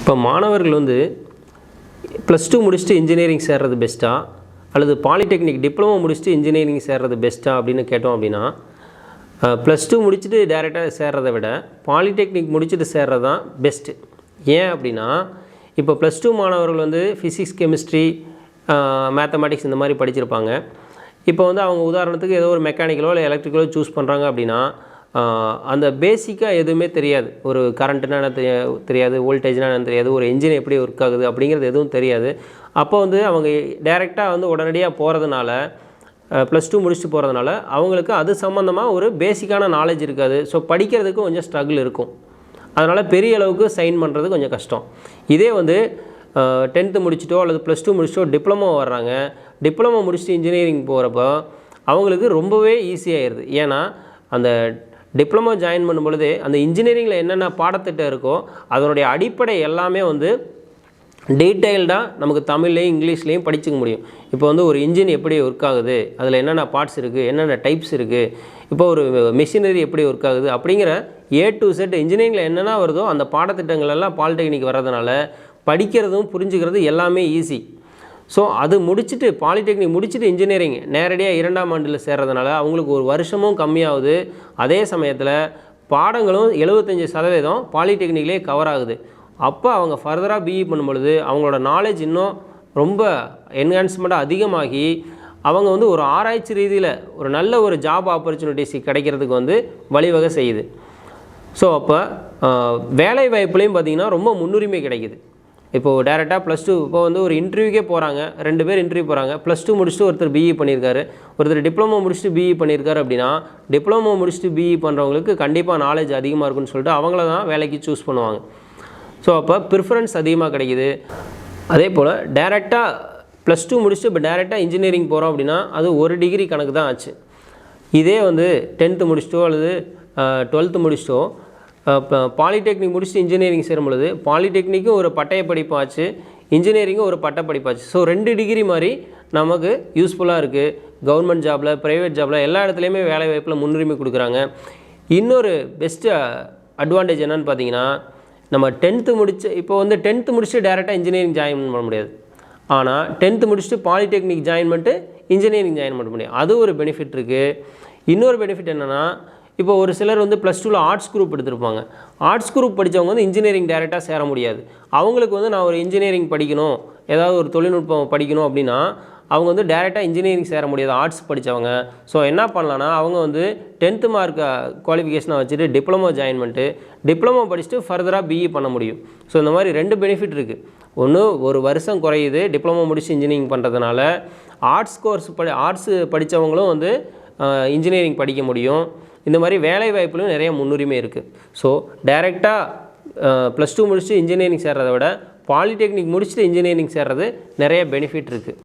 இப்போ மாணவர்கள் வந்து +2 முடிச்சுட்டு இன்ஜினியரிங் சேர்றது பெஸ்ட்டா அல்லது பாலிடெக்னிக் டிப்ளமோ முடிச்சுட்டு இன்ஜினியரிங் சேர்றது பெஸ்ட்டா அப்படின்னு கேட்டோம் அப்படின்னா +2 முடிச்சுட்டு டைரெக்டாக சேர்றதை விட பாலிடெக்னிக் முடிச்சுட்டு சேர்றது தான் பெஸ்ட்டு. ஏன் அப்படின்னா இப்போ +2 மாணவர்கள் வந்து ஃபிசிக்ஸ், கெமிஸ்ட்ரி, மேத்தமெட்டிக்ஸ் இந்த மாதிரி படிச்சிருப்பாங்க. இப்போ வந்து அவங்க உதாரணத்துக்கு ஏதோ ஒரு மெக்கானிக்கலோ இல்லை எலக்ட்ரிக்கலோ சூஸ் பண்ணுறாங்க அப்படின்னா அந்த பேசிக்காக எதுவுமே தெரியாது. ஒரு கரண்ட்டுனா என்ன தெரியாது, வோல்டேஜ்னா என்ன தெரியாது, ஒரு என்ஜின் எப்படி ஒர்க் ஆகுது அப்படிங்கிறது எதுவும் தெரியாது. அப்போ வந்து அவங்க டைரெக்டாக வந்து உடனடியாக போகிறதுனால +2 முடிச்சுட்டு போகிறதுனால அவங்களுக்கு அது சம்மந்தமாக ஒரு பேசிக்கான நாலேஜ் இருக்காது. ஸோ படிக்கிறதுக்கு கொஞ்சம் ஸ்ட்ரகிள் இருக்கும். அதனால் பெரிய அளவுக்கு சைன் பண்ணுறது கொஞ்சம் கஷ்டம். இதே வந்து 10th முடிச்சிட்டோ அல்லது +2 முடிச்சிட்டோ டிப்ளமோ வர்றாங்க. டிப்ளமோ முடிச்சுட்டு இன்ஜினியரிங் போகிறப்போ அவங்களுக்கு ரொம்பவே ஈஸியாகிடுது. ஏன்னா அந்த டிப்ளமோ ஜாயின் பண்ணும்பொழுதே அந்த இன்ஜினியரிங்கில் என்னென்ன பாடத்திட்டம் இருக்கோ அதனுடைய அடிப்படை எல்லாமே வந்து டீட்டெயில்டாக நமக்கு தமிழ்லேயும் இங்கிலீஷ்லேயும் படிச்சுக்க முடியும். இப்போ வந்து ஒரு இன்ஜின் எப்படி ஒர்க் ஆகுது, அதில் என்னென்ன பார்ட்ஸ் இருக்குது, என்னென்ன டைப்ஸ் இருக்குது, இப்போ ஒரு மிஷினரி எப்படி ஒர்க் ஆகுது அப்படிங்கிற A to Z இன்ஜினியரிங்கில் என்னென்ன வருதோ அந்த பாடத்திட்டங்கள் எல்லாம் பாலிடெக்னிக் வர்றதுனால படிக்கிறதும் புரிஞ்சுக்கிறது எல்லாமே ஈஸி. ஸோ அது முடிச்சுட்டு பாலிடெக்னிக் முடிச்சுட்டு இன்ஜினியரிங் நேரடியாக 2ஆம் ஆண்டில் சேர்றதுனால அவங்களுக்கு ஒரு வருஷமும் கம்மியாகுது. அதே சமயத்தில் பாடங்களும் 75% பாலிடெக்னிக்லேயே கவர் ஆகுது. அப்போ அவங்க ஃபர்தராக பிஇ பண்ணும்பொழுது அவங்களோட நாலேஜ் இன்னும் ரொம்ப என்ஹான்ஸ்மெண்ட்டாக அதிகமாகி அவங்க வந்து ஒரு ஆராய்ச்சி ரீதியில் ஒரு நல்ல ஒரு ஜாப் ஆப்பர்ச்சுனிட்டிஸ் கிடைக்கிறதுக்கு வந்து வழிவகை செய்யுது. ஸோ அப்போ வேலை வாய்ப்புலேயும் பார்த்திங்கன்னா ரொம்ப முன்னுரிமை கிடைக்குது. இப்போது டேரெக்டாக +2 இப்போ வந்து ஒரு இன்டர்வியூக்கே போகிறாங்க, 2 பேர் இன்டர்வியூ போகிறாங்க. +2 முடிச்சுட்டு ஒருத்தர் பிஇ பண்ணியிருக்காரு, ஒருத்தர் டிப்ளமோ முடிச்சுட்டு பிஇ பண்ணியிருக்காரு. அப்படின்னா டிப்ளமோ முடிச்சுட்டு பிஇ பண்ணுறவங்களுக்கு கண்டிப்பாக நாலேஜ் அதிகமாக இருக்குன்னு சொல்லிட்டு அவங்கள தான் வேலைக்கு சூஸ் பண்ணுவாங்க. ஸோ அப்போ ப்ரிஃபரன்ஸ் அதிகமாக கிடைக்கிது. அதே போல் டேரெக்டாக +2 முடிச்சுட்டு இப்போ டேரெக்டாக இன்ஜினியரிங் போகிறோம் அப்படின்னா அது ஒரு டிகிரி கணக்கு தான் ஆச்சு. இதே வந்து 10th முடிச்சிட்டோ அல்லது 12th முடிச்சிட்டோ இப்போ பாலிடெக்னிக் முடிச்சுட்டு இன்ஜினியரிங் சேரும் பொழுது பாலிடெக்னிக்கும் ஒரு பட்டய படிப்பாச்சு, இன்ஜினியரிங்கும் ஒரு பட்ட படிப்பாச்சு. ஸோ 2 டிகிரி மாதிரி நமக்கு யூஸ்ஃபுல்லாக இருக்குது. கவர்மெண்ட் ஜாபில், ப்ரைவேட் ஜாபில் எல்லா இடத்துலையுமே வேலை வாய்ப்பில் முன்னுரிமை கொடுக்குறாங்க. இன்னொரு பெஸ்ட்டு அட்வான்டேஜ் என்னென்னு பார்த்தீங்கன்னா நம்ம 10th முடிச்சு இப்போ வந்து 10th முடிச்சுட்டு டேரெக்டாக இன்ஜினியரிங் ஜாயின் பண்ண முடியாது. ஆனால் 10th முடிச்சுட்டு பாலிடெக்னிக் ஜாயின் பண்ணிட்டு இன்ஜினியரிங் ஜாயின் பண்ண முடியும். அது ஒரு பெனிஃபிட் இருக்குது. இன்னொரு பெனிஃபிட் என்னென்னா இப்போ ஒரு சிலர் வந்து +2ல் ஆர்ட்ஸ் குரூப் எடுத்திருப்பாங்க. ஆர்ட்ஸ் குரூப் படித்தவங்க வந்து இன்ஜினியரிங் டேரெக்டாக சேர முடியாது. அவங்களுக்கு வந்து நான் ஒரு இன்ஜினியரிங் படிக்கணும், ஏதாவது ஒரு தொழில்நுட்பம் படிக்கணும் அப்படின்னா அவங்க வந்து டேரெக்டாக இன்ஜினியரிங் சேர முடியாது ஆர்ட்ஸ் படித்தவங்க. ஸோ என்ன பண்ணலான்னா அவங்க வந்து 10th மார்க் குவாலிஃபிகேஷனை வச்சுட்டு டிப்ளமோ ஜாயின் பண்ணிட்டு டிப்ளமோ படிச்சுட்டு ஃபர்தராக பிஇ பண்ண முடியும். ஸோ இந்த மாதிரி 2 பெனிஃபிட் இருக்குது. ஒன்று, ஒரு வருஷம் குறையுது டிப்ளமோ முடிச்சு இன்ஜினியரிங் பண்ணுறதுனால. ஆர்ட்ஸ் படித்தவங்களும் வந்து இன்ஜினியரிங் படிக்க முடியும். இந்த மாதிரி வேலை வாய்ப்புலையும் நிறைய முன்னுரிமை இருக்குது. ஸோ டைரெக்டாக +2 முடிச்சுட்டு இன்ஜினியரிங் சேர்றதை விட பாலிடெக்னிக் முடிச்சுட்டு இன்ஜினியரிங் சேர்றது நிறைய பெனிஃபிட் இருக்குது.